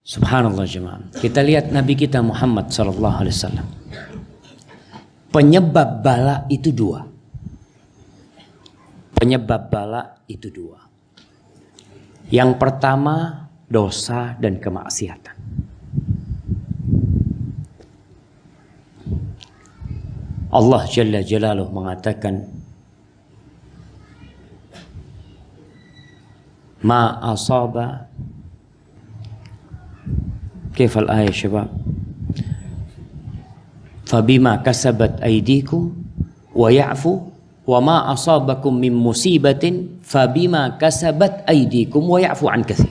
Subhanallah jemaah. Kita lihat Nabi kita Muhammad sallallahu alaihi wasallam. Penyebab bala itu dua. Penyebab bala itu dua. Yang pertama dosa dan kemaksiatan. Allah Jalla Jalaluhu mengatakan, ma asaba, kifal ayat syabab, fabima kasabat aydikum wa ya'fu wa ma asabakum min musibatin fabima kasabat aydikum wa ya'fu an katsir.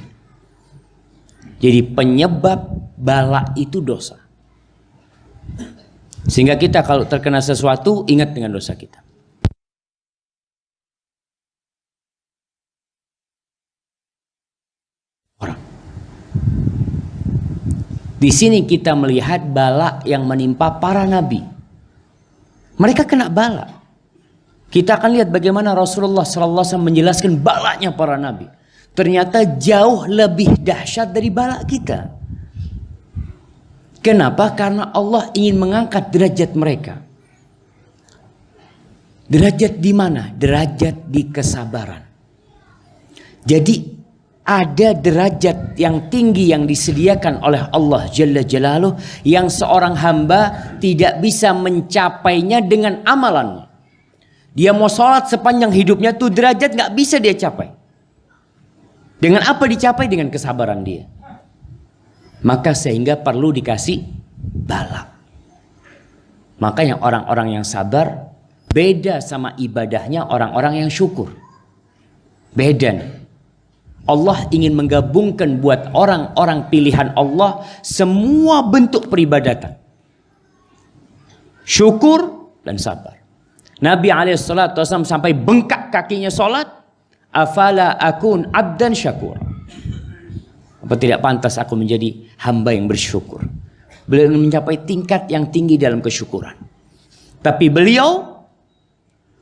Jadi penyebab bala itu dosa. Sehingga kita kalau terkena sesuatu ingat dengan dosa kita. Orang. Di sini kita melihat bala yang menimpa para nabi. Mereka kena bala. Kita akan lihat bagaimana Rasulullah SAW menjelaskan balanya para nabi. Ternyata jauh lebih dahsyat dari bala kita. Kenapa? Karena Allah ingin mengangkat derajat mereka. Derajat di mana? Derajat di kesabaran. Jadi ada derajat yang tinggi yang disediakan oleh Allah Jalla Jalaluhu yang seorang hamba tidak bisa mencapainya dengan amalannya. Dia mau sholat sepanjang hidupnya tuh derajat gak bisa dia capai. Dengan apa dicapai? Dengan kesabaran dia. Maka sehingga perlu dikasih bala. Makanya orang-orang yang sabar beda sama ibadahnya orang-orang yang syukur. Beda nih. Allah ingin menggabungkan buat orang-orang pilihan Allah semua bentuk peribadatan. Syukur dan sabar. Nabi SAW sampai bengkak kakinya sholat. Afala akun abdan syakur. Apa tidak pantas aku menjadi hamba yang bersyukur. Beliau mencapai tingkat yang tinggi dalam kesyukuran. Tapi beliau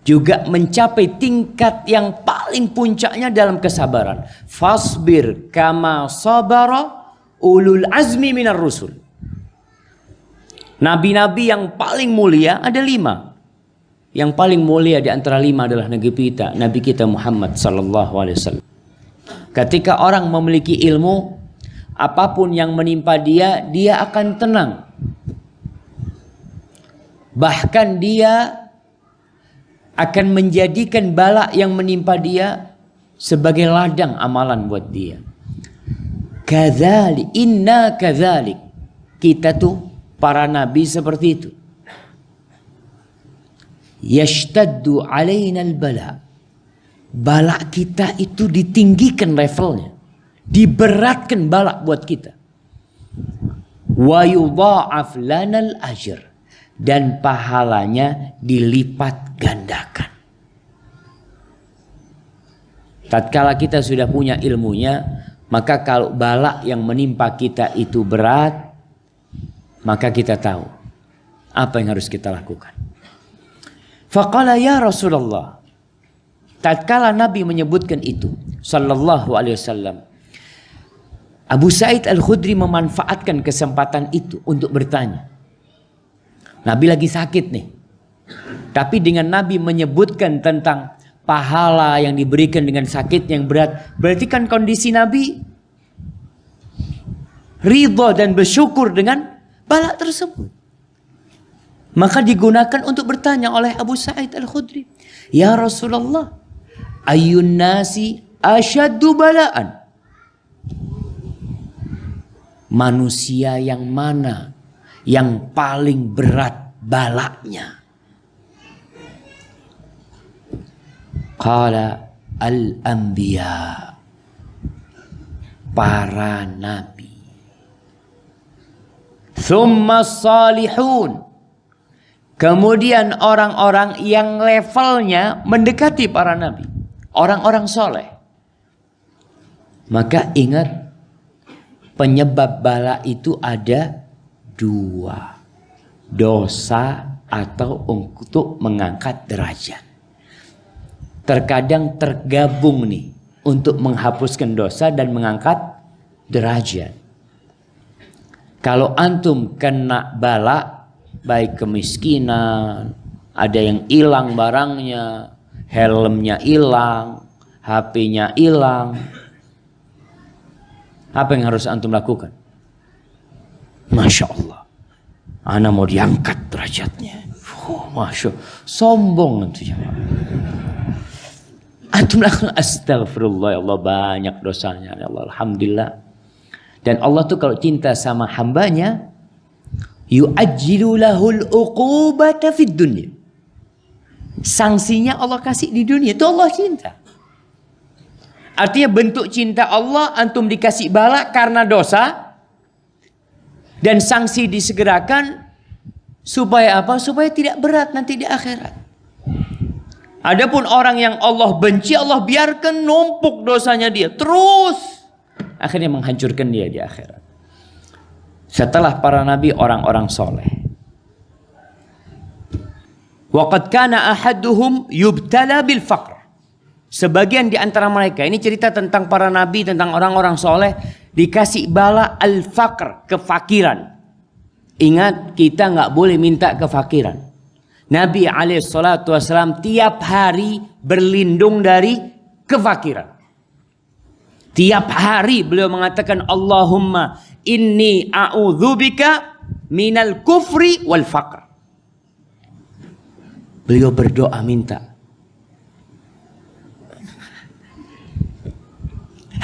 juga mencapai tingkat yang paling puncaknya dalam kesabaran. Fasbir kama sabara ulul azmi minar rusul. Nabi-nabi yang paling mulia ada 5. Yang paling mulia di antara 5 adalah Nabi kita Muhammad sallallahu alaihi wasallam. Ketika orang memiliki ilmu, apapun yang menimpa dia, dia akan tenang. Bahkan dia akan menjadikan bala yang menimpa dia sebagai ladang amalan buat dia. Kadzalik, inna kadzalik. Kita tuh para nabi seperti itu. Yashtaddu alaina al-bala. Bala kita itu ditinggikan levelnya. Diberatkan bala buat kita. Wa yudha'af lanal ajr. Dan pahalanya dilipat gandakan. Tatkala kita sudah punya ilmunya, maka kalau bala yang menimpa kita itu berat, maka kita tahu apa yang harus kita lakukan. Faqala ya Rasulullah. Tatkala Nabi menyebutkan itu sallallahu alaihi wasallam, Abu Sa'id Al-Khudri memanfaatkan kesempatan itu untuk bertanya. Nabi lagi sakit nih. Tapi dengan Nabi menyebutkan tentang pahala yang diberikan dengan sakit yang berat, berarti kan kondisi Nabi ridha dan bersyukur dengan bala tersebut. Maka digunakan untuk bertanya oleh Abu Sa'id Al-Khudri, ya Rasulullah, ayyun nasi asyaddu bala'an. Manusia yang mana yang paling berat balanya? Qala al-anbiya. Para nabi. Thumma salihun. Kemudian orang-orang yang levelnya mendekati para nabi. Orang-orang soleh. Maka ingat, penyebab bala itu ada 2. Dosa atau untuk mengangkat derajat. Terkadang tergabung nih untuk menghapuskan dosa dan mengangkat derajat. Kalau antum kena bala, baik kemiskinan, ada yang hilang barangnya, helmnya hilang, HP-nya hilang, apa yang harus antum lakukan? Masya Allah, ana mau diangkat derajatnya. Masya Allah, sombong itu ya. Antum lakukan astagfirullah, ya Allah banyak dosanya, ya Allah, alhamdulillah. Dan Allah tuh kalau cinta sama hambanya, yu'ajjilu lahul uqubata fid dunya. Sanksinya Allah kasih di dunia, itu Allah cinta. Artinya bentuk cinta Allah, antum dikasih bala karena dosa, dan sanksi disegerakan supaya apa? Supaya tidak berat nanti di akhirat. Adapun orang yang Allah benci, Allah biarkan numpuk dosanya dia terus, akhirnya menghancurkan dia di akhirat. Setelah para nabi, orang-orang soleh. Waqad kana ahaduhum yubtala bil faqr. Sebagian di antara mereka, ini cerita tentang para nabi, tentang orang-orang soleh, dikasih bala al-faqr, kefakiran. Ingat, kita nggak boleh minta kefakiran. Nabi SAW tiap hari berlindung dari kefakiran. Tiap hari beliau mengatakan, Allahumma inni a'udzubika minal kufri wal faqr. Beliau berdoa minta.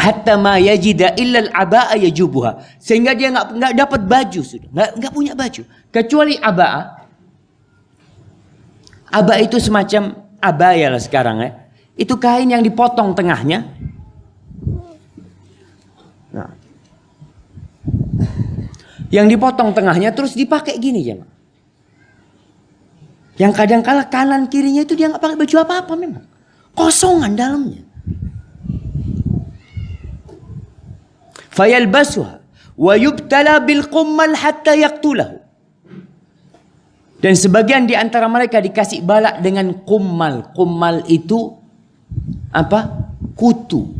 Hatta ma yajida illa al-aba'a yajubuha. Sehingga dia nggak dapat baju sudah, nggak punya baju kecuali aba'a. Aba itu semacam abaya lah sekarang ya. Itu kain yang dipotong tengahnya. Nah. Yang dipotong tengahnya terus dipakai gini ya. Yang kadang kala kanan kirinya itu dia nggak pakai baju apa-apa memang. Kosongan dalamnya. Fayalbasuha wa yubtala bil qummal hatta yaqtulahu. Dan sebagian di antara mereka dikasih bala dengan kummal. Kummal itu apa? Kutu.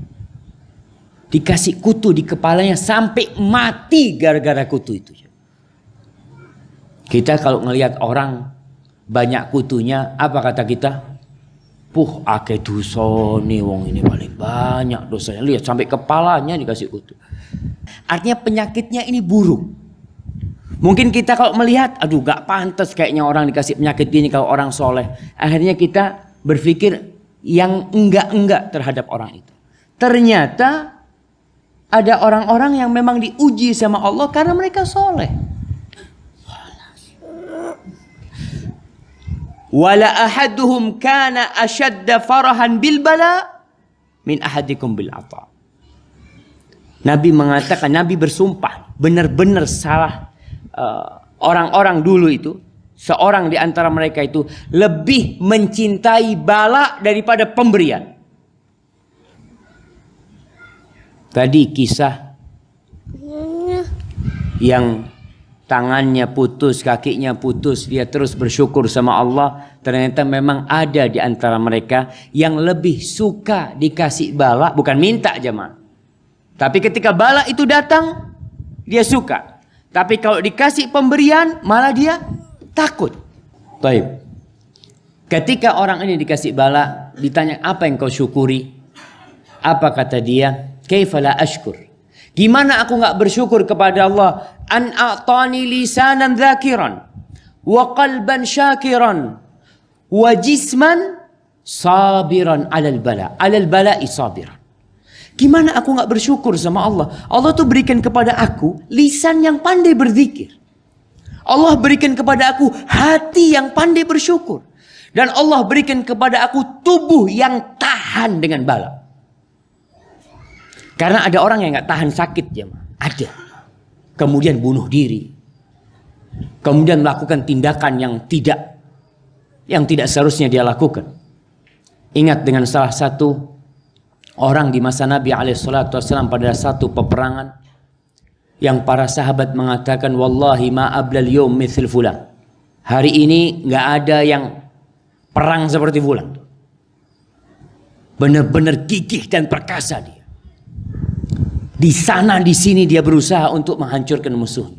Dikasih kutu di kepalanya sampai mati gara-gara kutu itu. Kita kalau ngelihat orang banyak kutunya, apa kata kita? Puh, akeh dosa nih wong ini paling banyak dosanya. Lihat sampai kepalanya dikasih kutu. Artinya penyakitnya ini buruk. Mungkin kita kalau melihat, aduh gak pantas kayaknya orang dikasih penyakit gini kalau orang soleh. Akhirnya kita berpikir yang enggak-enggak terhadap orang itu. Ternyata ada orang-orang yang memang diuji sama Allah karena mereka soleh. Wala ahaduhum kana ashadda farahan bil bala min ahadikum bil ata. Nabi mengatakan, Nabi bersumpah, benar-benar salah. Orang-orang dulu itu, seorang di antara mereka itu lebih mencintai bala daripada pemberian. Tadi kisah yang tangannya putus, kakinya putus, dia terus bersyukur sama Allah. Ternyata memang ada di antara mereka yang lebih suka dikasih bala, bukan minta jemaah. Tapi ketika bala itu datang, dia suka. Tapi kalau dikasih pemberian, malah dia takut. Baik. Ketika orang ini dikasih bala, ditanya apa yang kau syukuri? Apa kata dia? Kaifa la ashkur? Gimana aku nggak bersyukur kepada Allah? An a'tani lisanan dzakiran wa qalban syakiran wa jisman sabiran 'alal bala. 'Alal bala'i sabiran. Gimana aku nggak bersyukur sama Allah? Allah tuh berikan kepada aku lisan yang pandai berzikir. Allah berikan kepada aku hati yang pandai bersyukur. Dan Allah berikan kepada aku tubuh yang tahan dengan bala. Karena ada orang yang nggak tahan sakit ya, ada. Kemudian bunuh diri. Kemudian melakukan tindakan yang tidak seharusnya dia lakukan. Ingat dengan salah satu orang di masa Nabi SAW pada satu peperangan yang para sahabat mengatakan, wallahi ma ablal yawm mithl fulan. Hari ini nggak ada yang perang seperti fulan. Benar-benar gigih dan perkasa dia. Di sana di sini dia berusaha untuk menghancurkan musuh.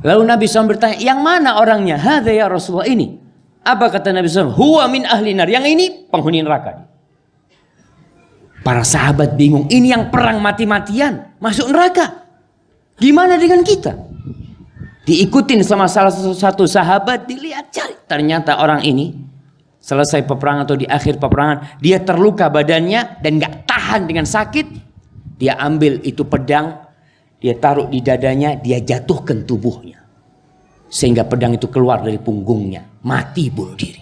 Lalu Nabi SAW bertanya, yang mana orangnya? Hadza ya Rasulullah, ini. Apa kata Nabi SAW? Huwa min ahli nar. Yang ini penghuni neraka. Para sahabat bingung. Ini yang perang mati-matian masuk neraka. Gimana dengan kita? Diikutin sama salah satu sahabat, dilihat cari. Ternyata orang ini selesai peperangan atau di akhir peperangan, dia terluka badannya dan gak tahan dengan sakit. Dia ambil itu pedang, dia taruh di dadanya, dia jatuhkan tubuhnya. Sehingga pedang itu keluar dari punggungnya. Mati bunuh diri.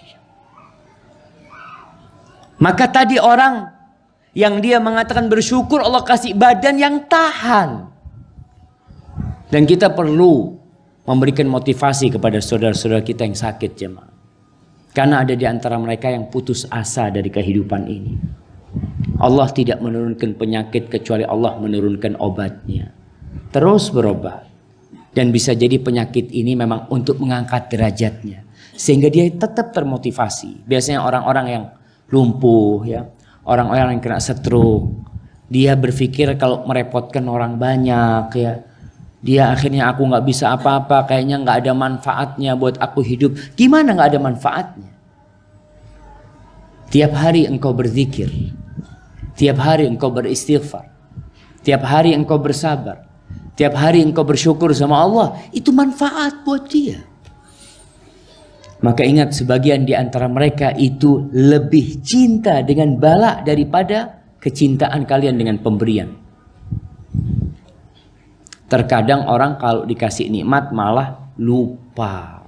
Maka tadi orang yang dia mengatakan bersyukur Allah kasih badan yang tahan. Dan kita perlu memberikan motivasi kepada saudara-saudara kita yang sakit, jemaah. Karena ada di antara mereka yang putus asa dari kehidupan ini. Allah tidak menurunkan penyakit kecuali Allah menurunkan obatnya. Terus berobat. Dan bisa jadi penyakit ini memang untuk mengangkat derajatnya. Sehingga dia tetap termotivasi. Biasanya orang-orang yang lumpuh, ya, orang-orang yang kena stroke, dia berpikir kalau merepotkan orang banyak, ya, dia akhirnya aku nggak bisa apa-apa, kayaknya nggak ada manfaatnya buat aku hidup. Gimana nggak ada manfaatnya? Tiap hari engkau berzikir, tiap hari engkau beristighfar, tiap hari engkau bersabar, tiap hari engkau bersyukur sama Allah, itu manfaat buat dia. Maka ingat, sebagian di antara mereka itu lebih cinta dengan bala daripada kecintaan kalian dengan pemberian. Terkadang orang kalau dikasih nikmat malah lupa.